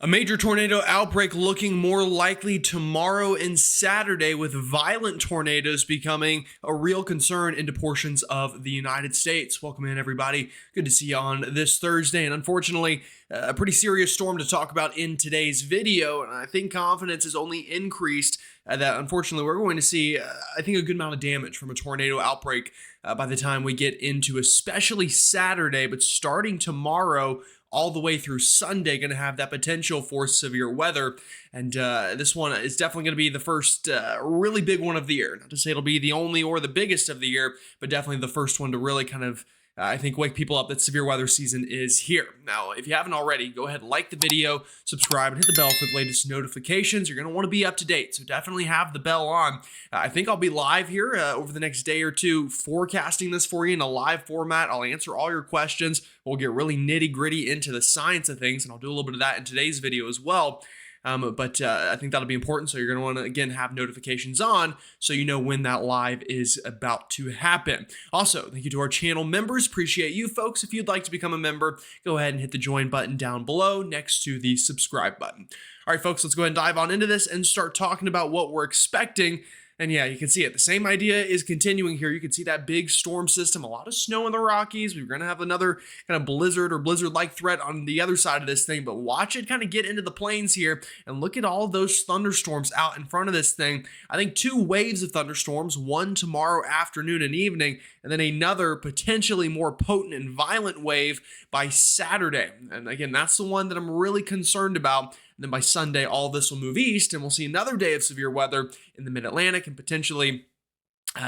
A major tornado outbreak looking more likely tomorrow and Saturday, with violent tornadoes becoming a real concern into portions of the United States. Welcome in, everybody. Good to see you on this Thursday. And unfortunately, a pretty serious storm to talk about in today's video. And I think confidence has only increased that unfortunately we're going to see, I think, a good amount of damage from a tornado outbreak by the time we get into especially Saturday, but starting tomorrow all the way through Sunday, going to have that potential for severe weather. And this one is definitely going to be the first really big one of the year. Not to say it'll be the only or the biggest of the year, but definitely the first one to really kind of, I think, wake people up that severe weather season is here. Now, if you haven't already, go ahead and like the video, subscribe, and hit the bell for the latest notifications. You're going to want to be up to date, so definitely have the bell on. I think I'll be live here over the next day or two, forecasting this for you in a live format. I'll answer all your questions. We'll get really nitty-gritty into the science of things, and I'll do a little bit of that in today's video as well. But I think that'll be important, so you're going to want to, again, have notifications on so you know when that live is about to happen. Also, thank you to our channel members. Appreciate you folks. If you'd like to become a member, go ahead and hit the join button down below next to the subscribe button. All right, folks, let's go ahead and dive on into this and start talking about what we're expecting. And yeah, you can see it. The same idea is continuing here. You can see that big storm system, a lot of snow in the Rockies. We're going to have another kind of blizzard or blizzard-like threat on the other side of this thing, but watch it kind of get into the plains here and look at all those thunderstorms out in front of this thing. I think 2 waves of thunderstorms, one tomorrow afternoon and evening, and then another potentially more potent and violent wave by Saturday. And again, that's the one that I'm really concerned about. And then by Sunday, all of this will move east, and we'll see another day of severe weather in the mid-Atlantic and potentially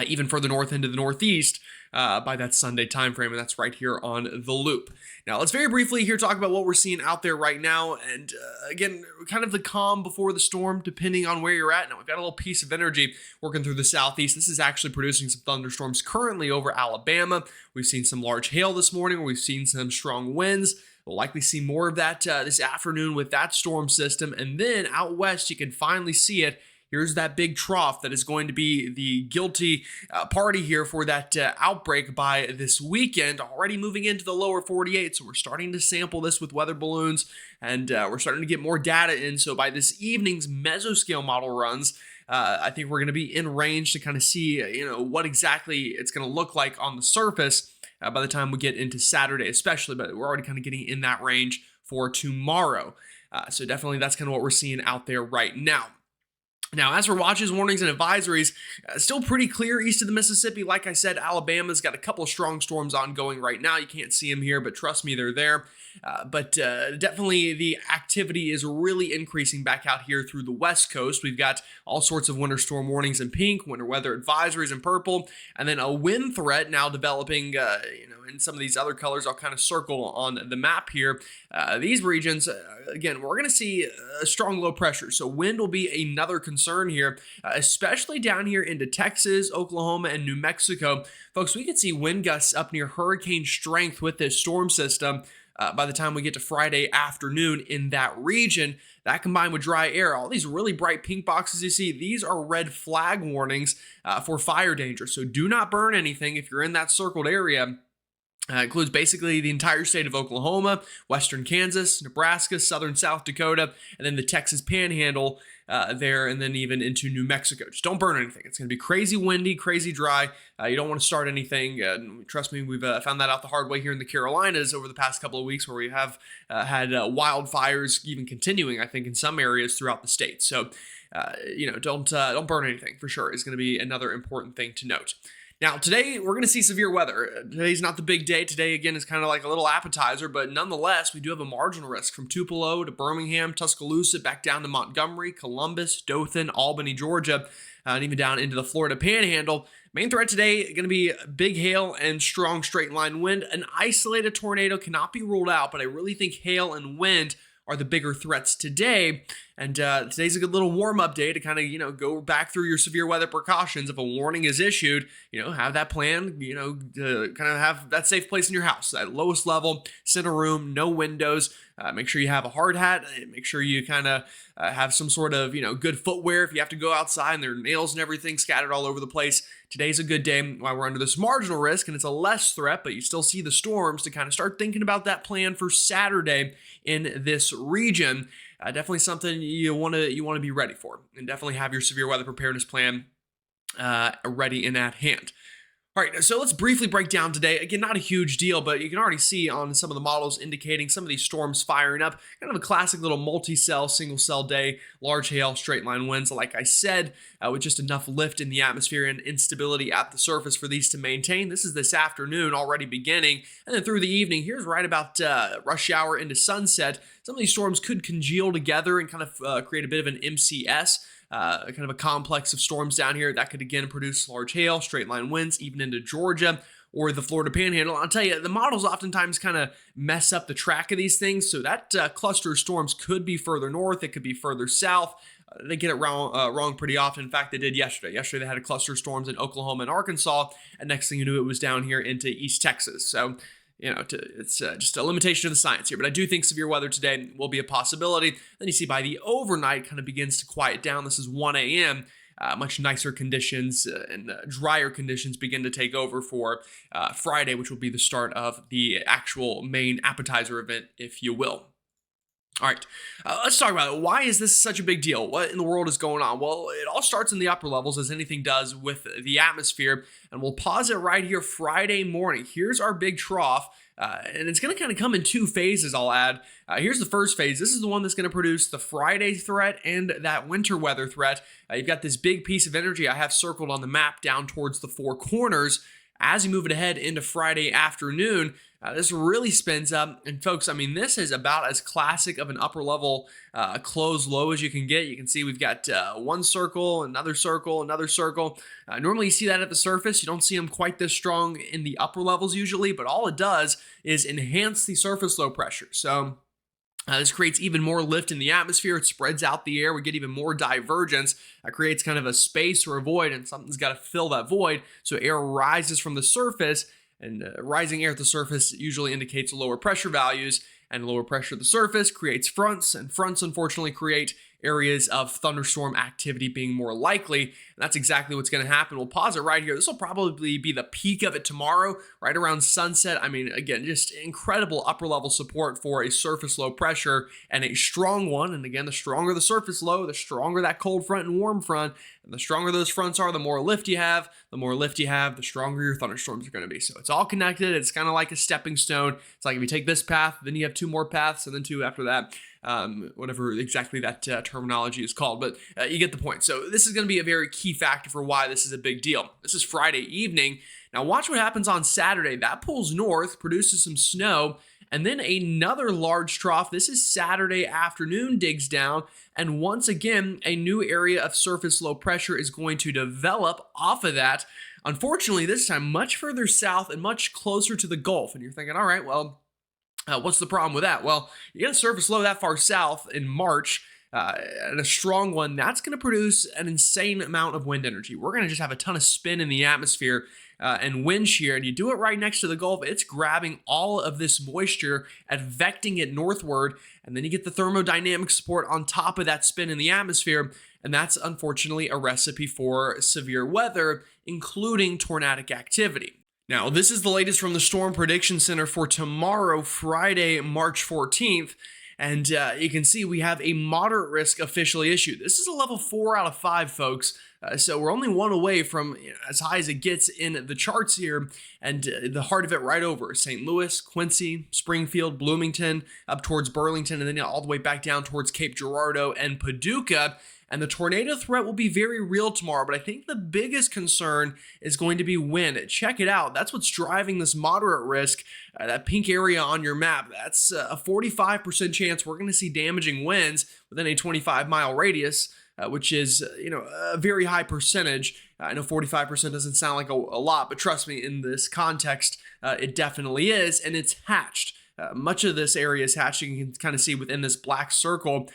even further north into the Northeast by that Sunday timeframe, and that's right here on the loop. Now, let's very briefly here talk about what we're seeing out there right now, and again, kind of the calm before the storm, depending on where you're at. Now, we've got a little piece of energy working through the southeast. This is actually producing some thunderstorms currently over Alabama. We've seen some large hail this morning. We've seen some strong winds. We'll likely see more of that this afternoon with that storm system. And then out west, you can finally see it. Here's that big trough that is going to be the guilty party here for that outbreak by this weekend, already moving into the lower 48. So we're starting to sample this with weather balloons, and we're starting to get more data in. So by this evening's mesoscale model runs, I think we're going to be in range to kind of see, what exactly it's going to look like on the surface by the time we get into Saturday, especially, but we're already kind of getting in that range for tomorrow. So definitely that's kind of what we're seeing out there right now. Now, as for watches, warnings, and advisories, still pretty clear east of the Mississippi. Like I said, Alabama's got a couple of strong storms ongoing right now. You can't see them here, but trust me, they're there. But definitely the activity is really increasing back out here through the West Coast. We've got all sorts of winter storm warnings in pink, winter weather advisories in purple, and then a wind threat now developing, in some of these other colors I'll kind of circle on the map here. These regions, again, we're going to see a strong low pressure. So wind will be another concern here, especially down here into Texas, Oklahoma, and New Mexico. Folks, we could see wind gusts up near hurricane strength with this storm system by the time we get to Friday afternoon in that region. That combined with dry air, all these really bright pink boxes you see, these are red flag warnings for fire danger. So do not burn anything if you're in that circled area. Includes basically the entire state of Oklahoma, western Kansas, Nebraska, southern South Dakota, and then the Texas Panhandle there, and then even into New Mexico. Just don't burn anything. It's going to be crazy windy, crazy dry. You don't want to start anything. Trust me, we've found that out the hard way here in the Carolinas over the past couple of weeks, where we have had wildfires even continuing, I think, in some areas throughout the state. So, don't burn anything for sure is going to be another important thing to note. Now, today, we're going to see severe weather. Today's not the big day. Today, again, is kind of like a little appetizer, but nonetheless, we do have a marginal risk from Tupelo to Birmingham, Tuscaloosa, back down to Montgomery, Columbus, Dothan, Albany, Georgia, and even down into the Florida Panhandle. Main threat today going to be big hail and strong straight line wind. An isolated tornado cannot be ruled out, but I really think hail and wind are the bigger threats today. And today's a good little warm-up day to kind of, go back through your severe weather precautions. If a warning is issued, have that plan, to kind of have that safe place in your house, at lowest level, center room, no windows. Make sure you have a hard hat. Make sure you kind of have some sort of, good footwear if you have to go outside and there are nails and everything scattered all over the place. Today's a good day while we're under this marginal risk, and it's a less threat, but you still see the storms, to kind of start thinking about that plan for Saturday in this region. definitely something you want to be ready for, and definitely have your severe weather preparedness plan ready and at hand. All right, so let's briefly break down today. Again, not a huge deal, but you can already see on some of the models indicating some of these storms firing up. Kind of a classic little multi-cell, single-cell day, large hail, straight line winds, like I said, with just enough lift in the atmosphere and instability at the surface for these to maintain. This is this afternoon already beginning, and then through the evening, here's right about rush hour into sunset. Some of these storms could congeal together and kind of create a bit of an MCS. Kind of a complex of storms down here that could again produce large hail, straight line winds, even into Georgia or the Florida Panhandle. I'll tell you, the models oftentimes kind of mess up the track of these things. So that cluster of storms could be further north. It could be further south. They get it wrong pretty often. In fact, they did yesterday. Yesterday, they had a cluster of storms in Oklahoma and Arkansas. And next thing you knew, it was down here into East Texas. So it's just a limitation of the science here. But I do think severe weather today will be a possibility. Then you see by the overnight kind of begins to quiet down. This is 1 a.m. Much nicer conditions and drier conditions begin to take over for Friday, which will be the start of the actual main appetizer event, if you will. All right, let's talk about it. Why is this such a big deal? What in the world is going on? Well, it all starts in the upper levels, as anything does with the atmosphere. And we'll pause it right here Friday morning. Here's our big trough. And it's going to kind of come in two phases, I'll add. Here's the first phase. This is the one that's going to produce the Friday threat and that winter weather threat. You've got this big piece of energy I have circled on the map down towards the four corners. As you move it ahead into Friday afternoon, this really spins up. And folks, I mean, this is about as classic of an upper level close low as you can get. You can see we've got one circle, another circle, another circle. Normally you see that at the surface. You don't see them quite this strong in the upper levels usually, but all it does is enhance the surface low pressure. So this creates even more lift in the atmosphere. It spreads out the air. We get even more divergence. That creates kind of a space or a void, and something's got to fill that void. So air rises from the surface, and rising air at the surface usually indicates lower pressure values, and lower pressure at the surface creates fronts, and fronts unfortunately create areas of thunderstorm activity being more likely. And that's exactly what's going to happen. We'll pause it right here. This will probably be the peak of it tomorrow, right around sunset. I mean, again, just incredible upper level support for a surface low pressure, and a strong one. And again, the stronger the surface low, the stronger that cold front and warm front. And the stronger those fronts are, the more lift you have. The more lift you have, the stronger your thunderstorms are going to be. So it's all connected. It's kind of like a stepping stone. It's like if you take this path, then you have two more paths, and then two after that. Whatever exactly that terminology is called, but you get the point. So this is going to be a very key factor for why this is a big deal. This is Friday evening. Now watch what happens on Saturday. That pulls north, produces some snow, and then another large trough. This is Saturday afternoon, digs down, and once again, a new area of surface low pressure is going to develop off of that. Unfortunately, this time much further south and much closer to the Gulf. And you're thinking, all right, well, what's the problem with that? Well, you get a surface low that far south in March, and a strong one, that's going to produce an insane amount of wind energy. We're going to just have a ton of spin in the atmosphere and wind shear, and you do it right next to the Gulf, it's grabbing all of this moisture and vecting it northward, and then you get the thermodynamic support on top of that spin in the atmosphere, and that's unfortunately a recipe for severe weather, including tornadic activity. Now, this is the latest from the Storm Prediction Center for tomorrow, Friday, March 14th. And you can see we have a moderate risk officially issued. This is a level 4 out of 5, folks. So we're only one away from as high as it gets in the charts here. And the heart of it right over St. Louis, Quincy, Springfield, Bloomington, up towards Burlington, and then all the way back down towards Cape Girardeau and Paducah. And the tornado threat will be very real tomorrow, but I think the biggest concern is going to be wind. Check it out. That's what's driving this moderate risk. That pink area on your map, that's a 45% chance we're going to see damaging winds within a 25-mile radius, which is, a very high percentage. I know 45% doesn't sound like a lot, but trust me, in this context, it definitely is, and it's hatched. Much of this area is hatching. You can kind of see within this black circle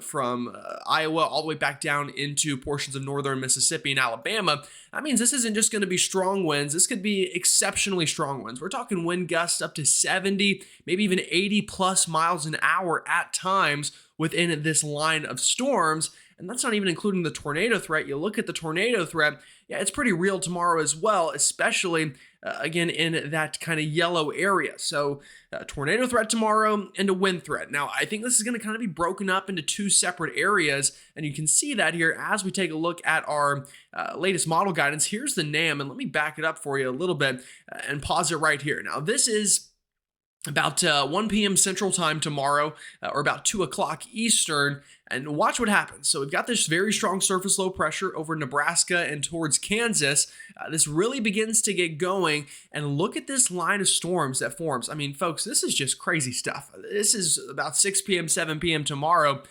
from Iowa all the way back down into portions of northern Mississippi and Alabama. That means this isn't just going to be strong winds. This could be exceptionally strong winds. We're talking wind gusts up to 70, maybe even 80 plus miles an hour at times within this line of storms. And that's not even including the tornado threat. You look at the tornado threat, yeah, it's pretty real tomorrow as well, especially again in that kind of yellow area. So tornado threat tomorrow and a wind threat. Now, I think this is going to kind of be broken up into two separate areas, and you can see that here as we take a look at our latest model guidance. Here's the NAM, and let me back it up for you a little bit and pause it right here. Now, this is about 1 p.m. Central Time tomorrow, or about 2 o'clock Eastern, and watch what happens. So we've got this very strong surface low pressure over Nebraska and towards Kansas. This really begins to get going, and look at this line of storms that forms. I mean, folks, this is just crazy stuff. This is about 6 p.m., 7 p.m. tomorrow.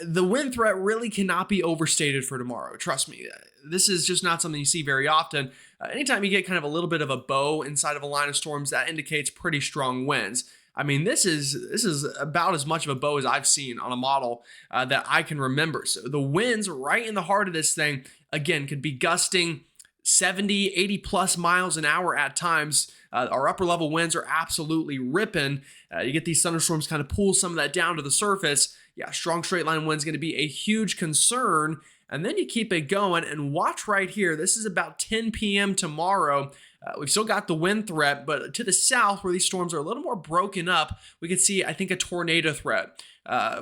The wind threat really cannot be overstated for tomorrow. Trust me, this is just not something you see very often. Anytime you get kind of a little bit of a bow inside of a line of storms, that indicates pretty strong winds. I mean, this is about as much of a bow as I've seen on a model that I can remember. So the winds right in the heart of this thing, again, could be gusting 70, 80 plus miles an hour at times. Our upper level winds are absolutely ripping. You get these thunderstorms kind of pull some of that down to the surface. Yeah, strong straight line wind is going to be a huge concern. And then you keep it going, and watch right here. This is about 10 p.m. tomorrow. We've still got the wind threat, but to the south, where these storms are a little more broken up, we could see, I think, a tornado threat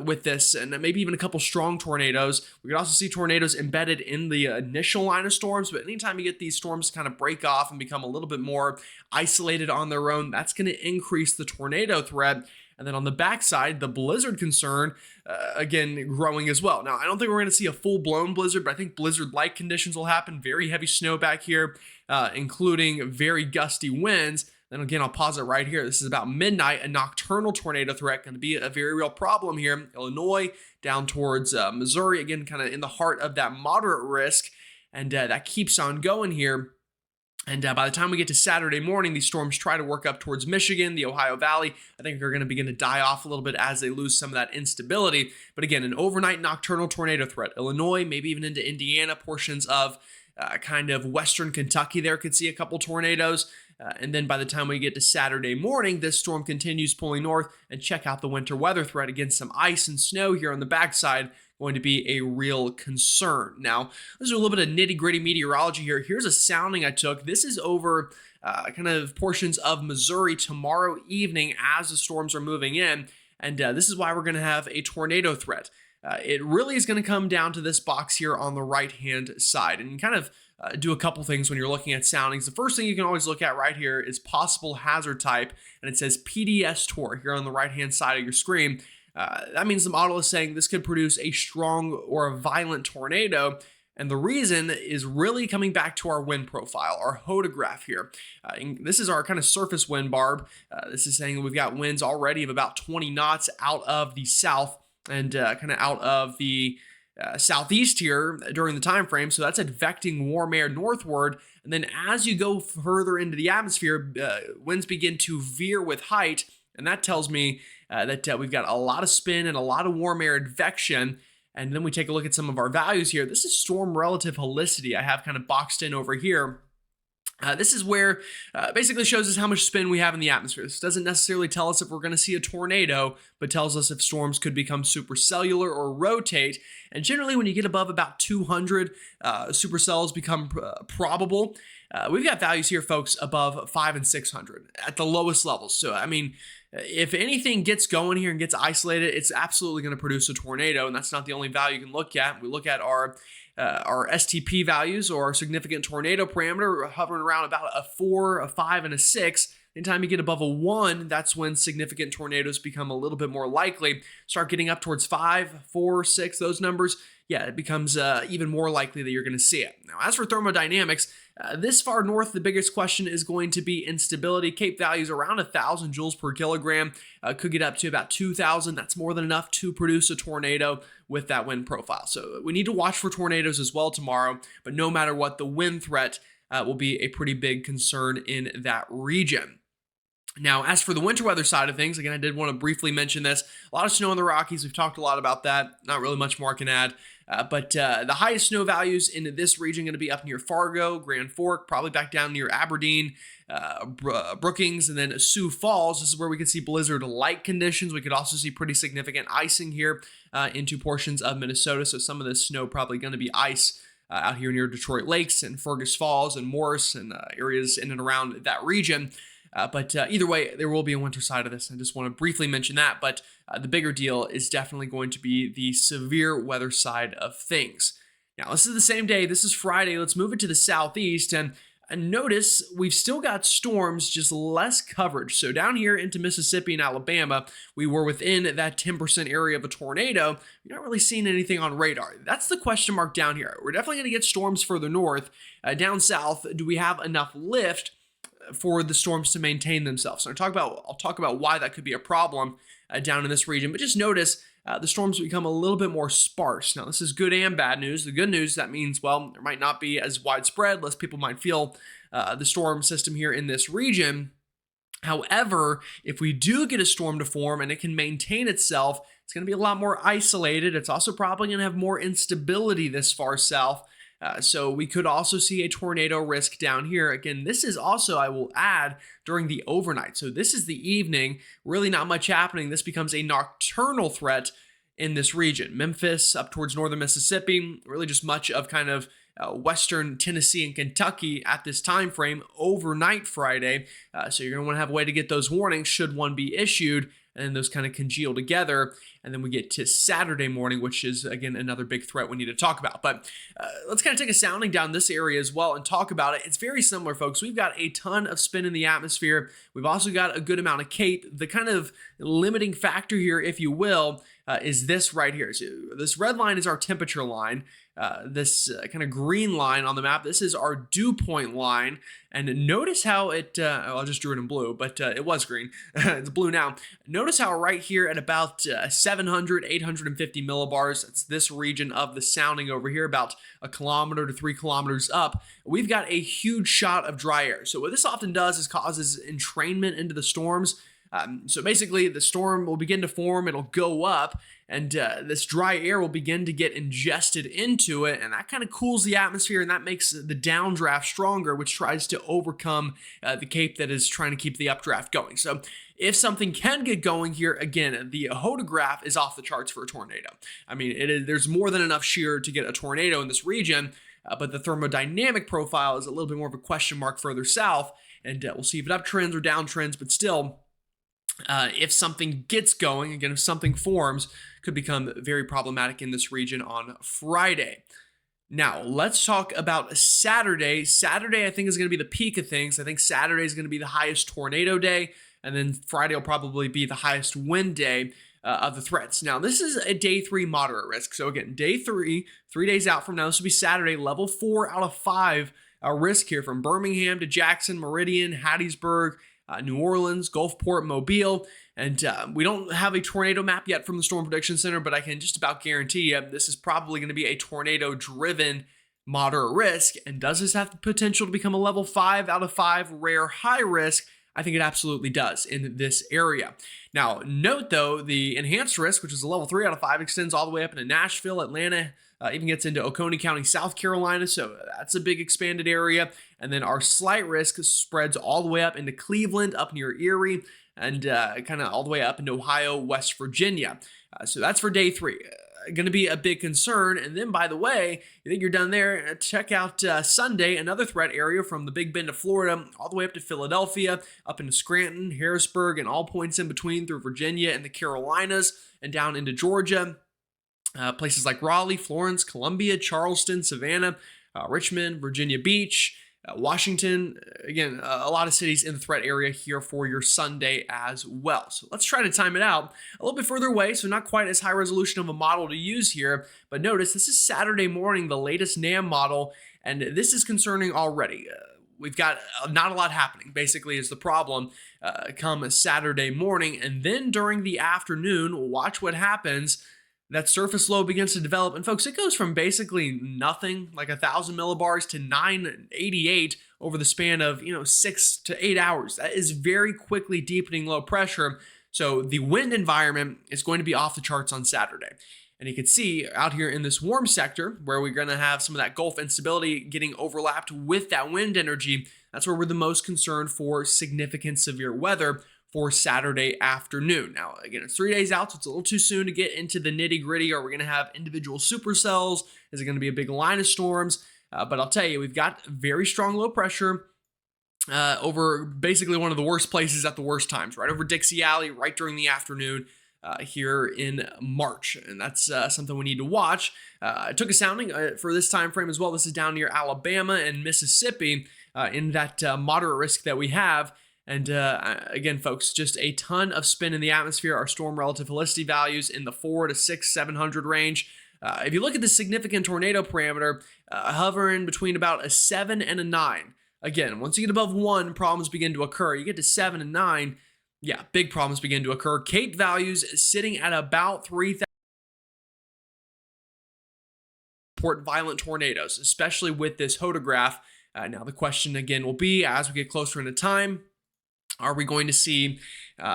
with this, and maybe even a couple strong tornadoes. We could also see tornadoes embedded in the initial line of storms, but anytime you get these storms kind of break off and become a little bit more isolated on their own, that's going to increase the tornado threat. And then on the backside, the blizzard concern, again, growing as well. Now, I don't think we're going to see a full-blown blizzard, but I think blizzard-like conditions will happen. Very heavy snow back here, including very gusty winds. Then again, I'll pause it right here. This is about midnight. A nocturnal tornado threat going to be a very real problem here. Illinois down towards Missouri, again, kind of in the heart of that moderate risk. And that keeps on going here. And by the time we get to Saturday morning, these storms try to work up towards Michigan, the Ohio Valley. I think they're going to begin to die off a little bit as they lose some of that instability. But again, an overnight nocturnal tornado threat. Illinois, maybe even into Indiana, portions of kind of western Kentucky there could see a couple tornadoes. And then by the time we get to Saturday morning, this storm continues pulling north, and check out the winter weather threat. Again, some ice and snow here on the backside, going to be a real concern. Now, let's do a little bit of nitty-gritty meteorology here. Here's a sounding I took. This is over kind of portions of Missouri tomorrow evening as the storms are moving in, and this is why we're going to have a tornado threat. It really is going to come down to this box here on the right-hand side, and kind of do a couple things when you're looking at soundings. The first thing you can always look at right here is possible hazard type, and it says PDS Tor here on the right-hand side of your screen. That means the model is saying this could produce a strong or a violent tornado. And the reason is really coming back to our wind profile, our hodograph here. This is our kind of surface wind barb. This is saying we've got winds already of about 20 knots out of the south and kind of out of the southeast here during the time frame. So that's advecting warm air northward. And then as you go further into the atmosphere, winds begin to veer with height. And that tells me that we've got a lot of spin and a lot of warm air advection. And then we take a look at some of our values here. This is storm relative helicity. I have kind of boxed in over here. This is where basically shows us how much spin we have in the atmosphere. This doesn't necessarily tell us if we're going to see a tornado, but tells us if storms could become supercellular or rotate. And generally, when you get above about 200, supercells become probable. We've got values here, folks, above 500 and 600 at the lowest levels. So, I mean, if anything gets going here and gets isolated, it's absolutely going to produce a tornado, and that's not the only value you can look at. We look at our STP values, or our significant tornado parameter, hovering around about a 4, a 5, and a 6. Anytime you get above a 1, that's when significant tornadoes become a little bit more likely. Start getting up towards 5, 4, 6, those numbers, yeah, it becomes even more likely that you're going to see it. Now, as for thermodynamics, this far north, the biggest question is going to be instability. Cape values around 1,000 joules per kilogram, could get up to about 2,000. That's more than enough to produce a tornado with that wind profile. So we need to watch for tornadoes as well tomorrow, but no matter what, the wind threat will be a pretty big concern in that region. Now, as for the winter weather side of things, again, I did want to briefly mention this. A lot of snow in the Rockies. We've talked a lot about that. Not really much more I can add. But the highest snow values in this region going to be up near Fargo, Grand Fork, probably back down near Aberdeen, Brookings, and then Sioux Falls. This is where we could see blizzard-like conditions. We could also see pretty significant icing here into portions of Minnesota. So some of this snow probably going to be ice out here near Detroit Lakes and Fergus Falls and Morris and areas in and around that region. But either way, there will be a winter side of this. I just want to briefly mention that. But the bigger deal is definitely going to be the severe weather side of things. Now, this is the same day. This is Friday. Let's move it to the southeast. And notice we've still got storms, just less coverage. So down here into Mississippi and Alabama, we were within that 10% area of a tornado. You're not really seeing anything on radar. That's the question mark down here. We're definitely going to get storms further north. Down south, do we have enough lift for the storms to maintain themselves? So I'll talk about why that could be a problem down in this region. But just notice the storms become a little bit more sparse. Now, this is good and bad news. The good news, that means, well, there might not be as widespread. Less people might feel the storm system here in this region. However, if we do get a storm to form and it can maintain itself, it's going to be a lot more isolated. It's also probably going to have more instability this far south. So we could also see a tornado risk down here. Again, this is also, I will add, during the overnight. So this is the evening, really not much happening. This becomes a nocturnal threat in this region. Memphis up towards northern Mississippi, really just much of kind of western Tennessee and Kentucky at this time frame overnight Friday. So you're going to want to have a way to get those warnings should one be issued, and those kind of congeal together. And then we get to Saturday morning, which is, again, another big threat we need to talk about. But let's kind of take a sounding down this area as well and talk about it. It's very similar, folks. We've got a ton of spin in the atmosphere. We've also got a good amount of cape. The kind of limiting factor here, if you will, is this right here. So this red line is our temperature line. This kind of green line on the map, this is our dew point line. And notice how it, I just drew it in blue, but it was green. It's blue now. Notice how right here at about 700, 850 millibars, that's this region of the sounding over here, about a kilometer to 3 kilometers up, we've got a huge shot of dry air. So what this often does is causes entrainment into the storms. So basically, the storm will begin to form, it'll go up, and this dry air will begin to get ingested into it, and that kind of cools the atmosphere, and that makes the downdraft stronger, which tries to overcome the cape that is trying to keep the updraft going. So if something can get going here, again, the hodograph is off the charts for a tornado. I mean, there's more than enough shear to get a tornado in this region, but the thermodynamic profile is a little bit more of a question mark further south, and we'll see if it uptrends or downtrends, but still, if something gets going, again, if something forms, could become very problematic in this region on Friday. Now, let's talk about Saturday. Saturday, I think, is going to be the peak of things. I think Saturday is going to be the highest tornado day, and then Friday will probably be the highest wind day of the threats. Now, this is a day 3 moderate risk. So again, day 3, 3 days out from now, this will be Saturday, level 4 out of 5 risk here from Birmingham to Jackson, Meridian, Hattiesburg, New Orleans, Gulfport, Mobile, and we don't have a tornado map yet from the Storm Prediction Center, but I can just about guarantee you this is probably going to be a tornado-driven moderate risk. And does this have the potential to become a level 5 out of 5 rare high risk? I think it absolutely does in this area. Now, note though, the enhanced risk, which is a level 3 out of 5, extends all the way up into Nashville, Atlanta, even gets into Oconee County, South Carolina, so that's a big expanded area. And then our slight risk spreads all the way up into Cleveland, up near Erie, and kind of all the way up into Ohio, West Virginia. So that's for day 3. Going to be a big concern. And then, by the way, you think you're done there, check out Sunday, another threat area from the Big Bend of Florida, all the way up to Philadelphia, up into Scranton, Harrisburg, and all points in between through Virginia and the Carolinas, and down into Georgia. Places like Raleigh, Florence, Columbia, Charleston, Savannah, Richmond, Virginia Beach, Washington. Again, a lot of cities in the threat area here for your Sunday as well. So let's try to time it out a little bit further away, so not quite as high resolution of a model to use here. But notice this is Saturday morning, the latest NAM model, and this is concerning already. We've got not a lot happening, basically, is the problem come Saturday morning. And then during the afternoon, watch what happens. that surface low begins to develop. And folks, it goes from basically nothing, like 1,000 millibars, to 988 over the span of 6 to 8 hours. That is very quickly deepening low pressure. So the wind environment is going to be off the charts on Saturday. And you can see out here in this warm sector where we're going to have some of that Gulf instability getting overlapped with that wind energy. That's where we're the most concerned for significant severe weather for Saturday afternoon. Now, again, it's 3 days out, so it's a little too soon to get into the nitty gritty. Are we going to have individual supercells? Is it going to be a big line of storms? But I'll tell you, we've got very strong low pressure over basically one of the worst places at the worst times, right over Dixie Alley, right during the afternoon here in March. And that's something we need to watch. I took a sounding for this time frame as well. This is down near Alabama and Mississippi in that moderate risk that we have. And again, folks, just a ton of spin in the atmosphere. Our storm relative helicity values in the 4 to 6, 700 range. If you look at the significant tornado parameter, hovering between about a 7 and a 9. Again, once you get above 1, problems begin to occur. You get to 7 and 9, yeah, big problems begin to occur. Cape values sitting at about 3,000. Report violent tornadoes, especially with this hodograph. Now, the question again will be, as we get closer into time, are we going to see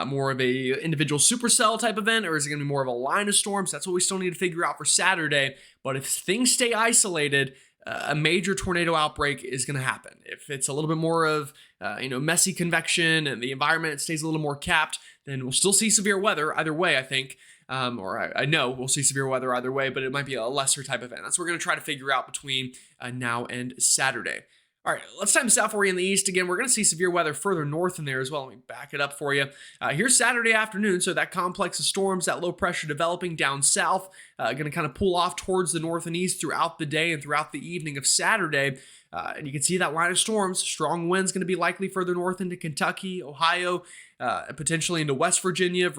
more of a individual supercell type event, or is it going to be more of a line of storms? That's what we still need to figure out for Saturday. But if things stay isolated, a major tornado outbreak is going to happen. If it's a little bit more of messy convection and the environment stays a little more capped, then we'll still see severe weather either way, I think. I know we'll see severe weather either way, but it might be a lesser type event. That's what we're going to try to figure out between now and Saturday. All right, let's time south for you in the east. Again, we're going to see severe weather further north in there as well. Let me back it up for you. Here's Saturday afternoon, so that complex of storms, that low pressure developing down south, going to kind of pull off towards the north and east throughout the day and throughout the evening of Saturday. And you can see that line of storms. Strong winds going to be likely further north into Kentucky, Ohio, potentially into West Virginia,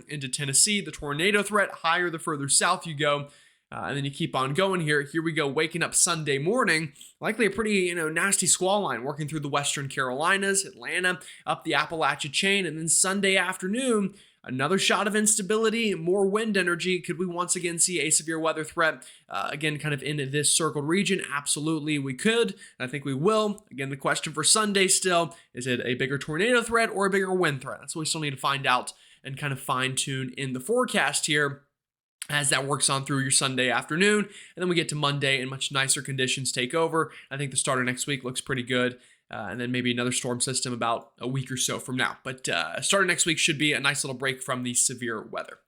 into Tennessee. The tornado threat higher the further south you go. And then you keep on going here. Here we go, waking up Sunday morning. Likely a pretty, nasty squall line working through the Western Carolinas, Atlanta, up the Appalachia chain. And then Sunday afternoon, another shot of instability, more wind energy. Could we once again see a severe weather threat? Again, kind of in this circled region? Absolutely, we could. I think we will. Again, the question for Sunday still, is it a bigger tornado threat or a bigger wind threat? That's what we still need to find out and kind of fine tune in the forecast here as that works on through your Sunday afternoon. And then we get to Monday and much nicer conditions take over. I think the start of next week looks pretty good. And then maybe another storm system about a week or so from now. But start of next week should be a nice little break from the severe weather.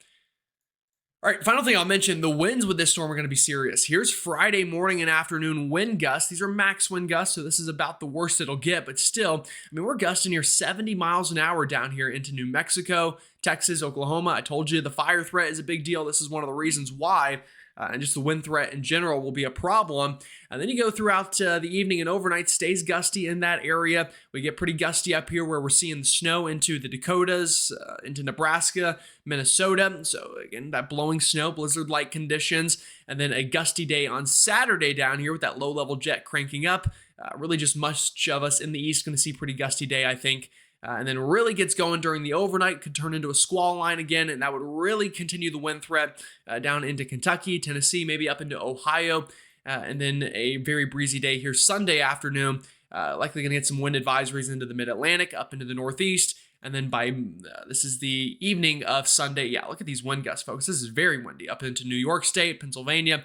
All right, final thing I'll mention, the winds with this storm are going to be serious. Here's Friday morning and afternoon wind gusts. These are max wind gusts, so this is about the worst it'll get. But still, we're gusting near 70 miles an hour down here into New Mexico, Texas, Oklahoma. I told you the fire threat is a big deal. This is one of the reasons why. And just the wind threat in general will be a problem. And then you go throughout the evening and overnight, stays gusty in that area. We get pretty gusty up here where we're seeing the snow into the Dakotas, into Nebraska, Minnesota. So again, that blowing snow, blizzard-like conditions. And then a gusty day on Saturday down here with that low-level jet cranking up. Really just much of us in the east going to see pretty gusty day, I think. And then really gets going during the overnight, could turn into a squall line again, and that would really continue the wind threat down into Kentucky, Tennessee, maybe up into Ohio, and then a very breezy day here Sunday afternoon. Likely going to get some wind advisories into the mid-Atlantic, up into the northeast, and then by, this is the evening of Sunday. Yeah, look at these wind gusts, folks. This is very windy, up into New York State, Pennsylvania,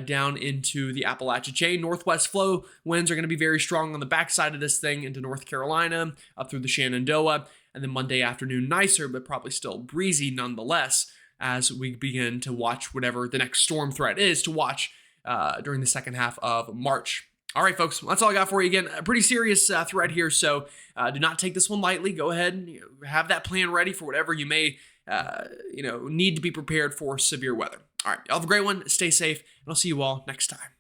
down into the Appalachia chain. Northwest flow winds are going to be very strong on the backside of this thing into North Carolina, up through the Shenandoah, and then Monday afternoon nicer, but probably still breezy nonetheless as we begin to watch whatever the next storm threat is to watch during the second half of March. All right, folks, that's all I got for you. Again, a pretty serious threat here, so do not take this one lightly. Go ahead and have that plan ready for whatever you may need to be prepared for severe weather. All right, y'all have a great one. Stay safe, and I'll see you all next time.